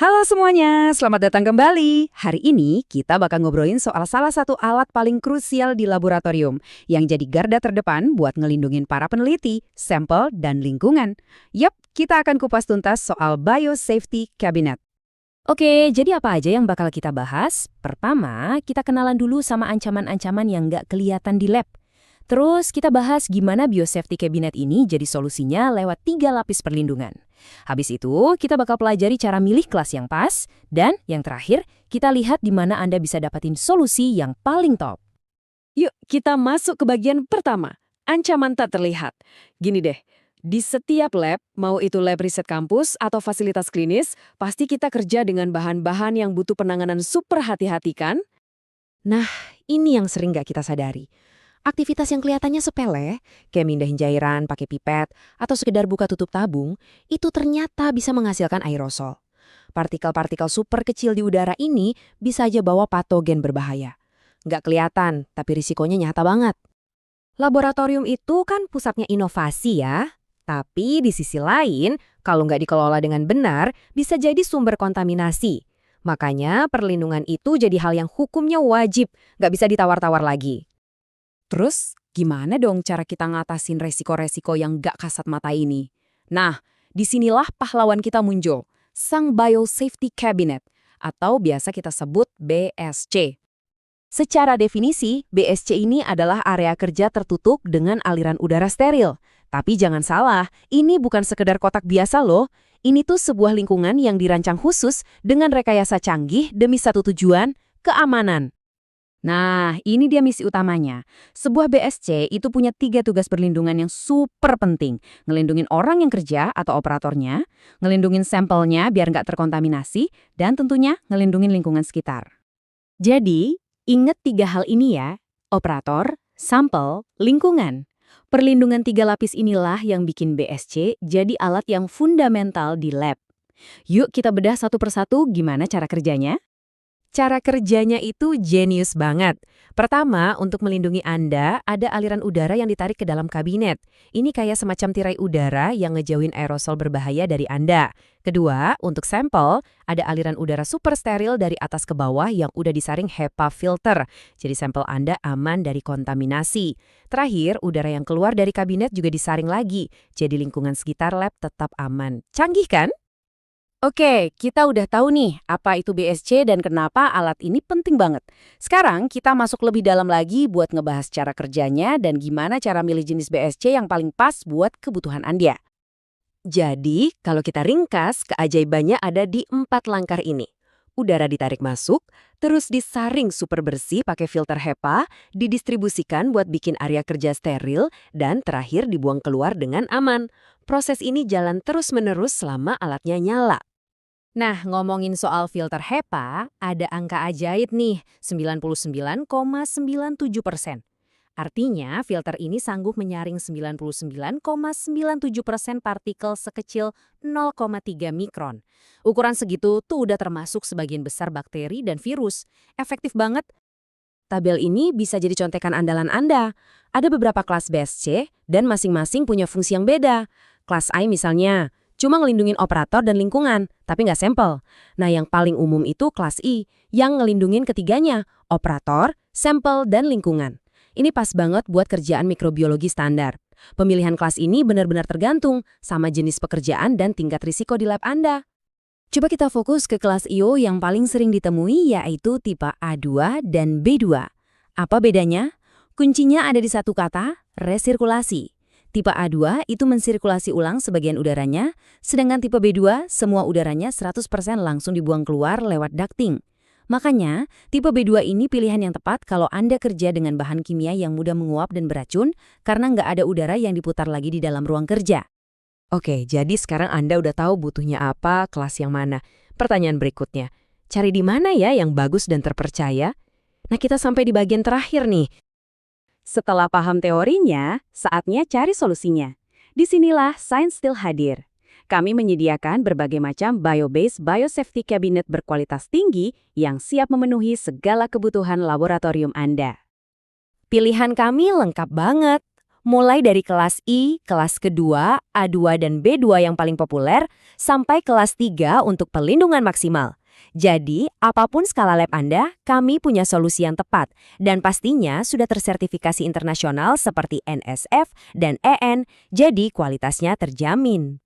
Halo semuanya, selamat datang kembali. Hari ini kita bakal ngobrolin soal salah satu alat paling krusial di laboratorium yang jadi garda terdepan buat ngelindungin para peneliti, sampel, dan lingkungan. Yap, kita akan kupas tuntas soal Biosafety Cabinet. Oke, jadi apa aja yang bakal kita bahas? Pertama, kita kenalan dulu sama ancaman-ancaman yang nggak kelihatan di lab. Terus kita bahas gimana Biosafety Cabinet ini jadi solusinya lewat 3 lapis perlindungan. Habis itu, kita bakal pelajari cara milih kelas yang pas, dan yang terakhir, kita lihat di mana Anda bisa dapatin solusi yang paling top. Yuk, kita masuk ke bagian pertama, ancaman tak terlihat. Gini deh, di setiap lab, mau itu lab riset kampus atau fasilitas klinis, pasti kita kerja dengan bahan-bahan yang butuh penanganan super hati-hati kan? Nah, ini yang sering nggak kita sadari. Aktivitas yang kelihatannya sepele, kayak mindahin cairan pakai pipet atau sekedar buka tutup tabung, itu ternyata bisa menghasilkan aerosol. Partikel-partikel super kecil di udara ini bisa aja bawa patogen berbahaya. Nggak kelihatan, tapi risikonya nyata banget. Laboratorium itu kan pusatnya inovasi ya. Tapi di sisi lain, kalau nggak dikelola dengan benar, bisa jadi sumber kontaminasi. Makanya perlindungan itu jadi hal yang hukumnya wajib, nggak bisa ditawar-tawar lagi. Terus, gimana dong cara kita ngatasin resiko-resiko yang gak kasat mata ini? Nah, disinilah pahlawan kita muncul, Sang Biosafety Cabinet, atau biasa kita sebut BSC. Secara definisi, BSC ini adalah area kerja tertutup dengan aliran udara steril. Tapi jangan salah, ini bukan sekedar kotak biasa loh. Ini tuh sebuah lingkungan yang dirancang khusus dengan rekayasa canggih demi satu tujuan, keamanan. Nah, ini dia misi utamanya. Sebuah BSC itu punya 3 tugas perlindungan yang super penting. Ngelindungin orang yang kerja atau operatornya, ngelindungin sampelnya biar nggak terkontaminasi, dan tentunya ngelindungin lingkungan sekitar. Jadi, ingat 3 hal ini ya, operator, sampel, lingkungan. Perlindungan 3 lapis inilah yang bikin BSC jadi alat yang fundamental di lab. Yuk kita bedah satu persatu gimana cara kerjanya. Cara kerjanya itu jenius banget. Pertama, untuk melindungi Anda, ada aliran udara yang ditarik ke dalam kabinet. Ini kayak semacam tirai udara yang ngejauhin aerosol berbahaya dari Anda. Kedua, untuk sampel, ada aliran udara super steril dari atas ke bawah yang udah disaring HEPA filter. Jadi sampel Anda aman dari kontaminasi. Terakhir, udara yang keluar dari kabinet juga disaring lagi. Jadi lingkungan sekitar lab tetap aman. Canggih kan? Oke, kita udah tahu nih apa itu BSC dan kenapa alat ini penting banget. Sekarang kita masuk lebih dalam lagi buat ngebahas cara kerjanya dan gimana cara milih jenis BSC yang paling pas buat kebutuhan Anda. Jadi, kalau kita ringkas, keajaibannya ada di 4 langkah ini. Udara ditarik masuk, terus disaring super bersih pakai filter HEPA, didistribusikan buat bikin area kerja steril, dan terakhir dibuang keluar dengan aman. Proses ini jalan terus-menerus selama alatnya nyala. Nah, ngomongin soal filter HEPA, ada angka ajaib nih, 99,97%. Artinya, filter ini sanggup menyaring 99,97% partikel sekecil 0,3 mikron. Ukuran segitu tuh udah termasuk sebagian besar bakteri dan virus. Efektif banget. Tabel ini bisa jadi contekan andalan Anda. Ada beberapa kelas BSC dan masing-masing punya fungsi yang beda. Kelas I misalnya, cuma ngelindungin operator dan lingkungan, tapi nggak sampel. Nah, yang paling umum itu kelas I, yang ngelindungin ketiganya, operator, sampel, dan lingkungan. Ini pas banget buat kerjaan mikrobiologi standar. Pemilihan kelas ini benar-benar tergantung sama jenis pekerjaan dan tingkat risiko di lab Anda. Coba kita fokus ke kelas IO yang paling sering ditemui, yaitu tipe A2 dan B2. Apa bedanya? Kuncinya ada di satu kata, resirkulasi. Tipe A2 itu mensirkulasi ulang sebagian udaranya, sedangkan tipe B2 semua udaranya 100% langsung dibuang keluar lewat ducting. Makanya, tipe B2 ini pilihan yang tepat kalau Anda kerja dengan bahan kimia yang mudah menguap dan beracun karena nggak ada udara yang diputar lagi di dalam ruang kerja. Oke, jadi sekarang Anda udah tahu butuhnya apa, kelas yang mana. Pertanyaan berikutnya, cari di mana ya yang bagus dan terpercaya? Nah, kita sampai di bagian terakhir nih. Setelah paham teorinya, saatnya cari solusinya. Disinilah Science Still hadir. Kami menyediakan berbagai macam bio-based biosafety cabinet berkualitas tinggi yang siap memenuhi segala kebutuhan laboratorium Anda. Pilihan kami lengkap banget. Mulai dari kelas I, kelas kedua, A2 dan B2 yang paling populer, sampai kelas 3 untuk perlindungan maksimal. Jadi, apapun skala lab Anda, kami punya solusi yang tepat. Dan pastinya sudah tersertifikasi internasional seperti NSF dan EN, jadi kualitasnya terjamin.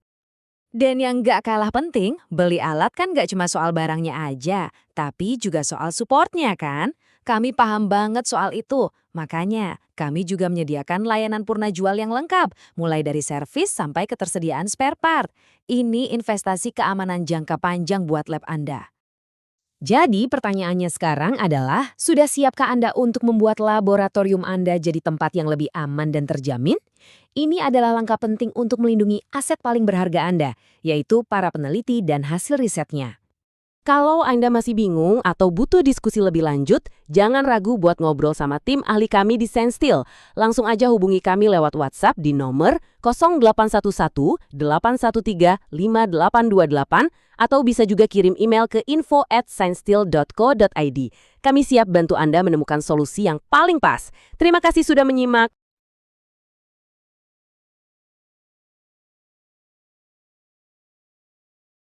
Dan yang nggak kalah penting, beli alat kan nggak cuma soal barangnya aja, tapi juga soal supportnya kan? Kami paham banget soal itu. Makanya, kami juga menyediakan layanan purna jual yang lengkap, mulai dari servis sampai ketersediaan spare part. Ini investasi keamanan jangka panjang buat lab Anda. Jadi pertanyaannya sekarang adalah, sudah siapkah Anda untuk membuat laboratorium Anda jadi tempat yang lebih aman dan terjamin? Ini adalah langkah penting untuk melindungi aset paling berharga Anda, yaitu para peneliti dan hasil risetnya. Kalau Anda masih bingung atau butuh diskusi lebih lanjut, jangan ragu buat ngobrol sama tim ahli kami di SainSteel. Langsung aja hubungi kami lewat WhatsApp di nomor 0811 813 5828 atau bisa juga kirim email ke info@sainsteel.co.id. Kami siap bantu Anda menemukan solusi yang paling pas. Terima kasih sudah menyimak.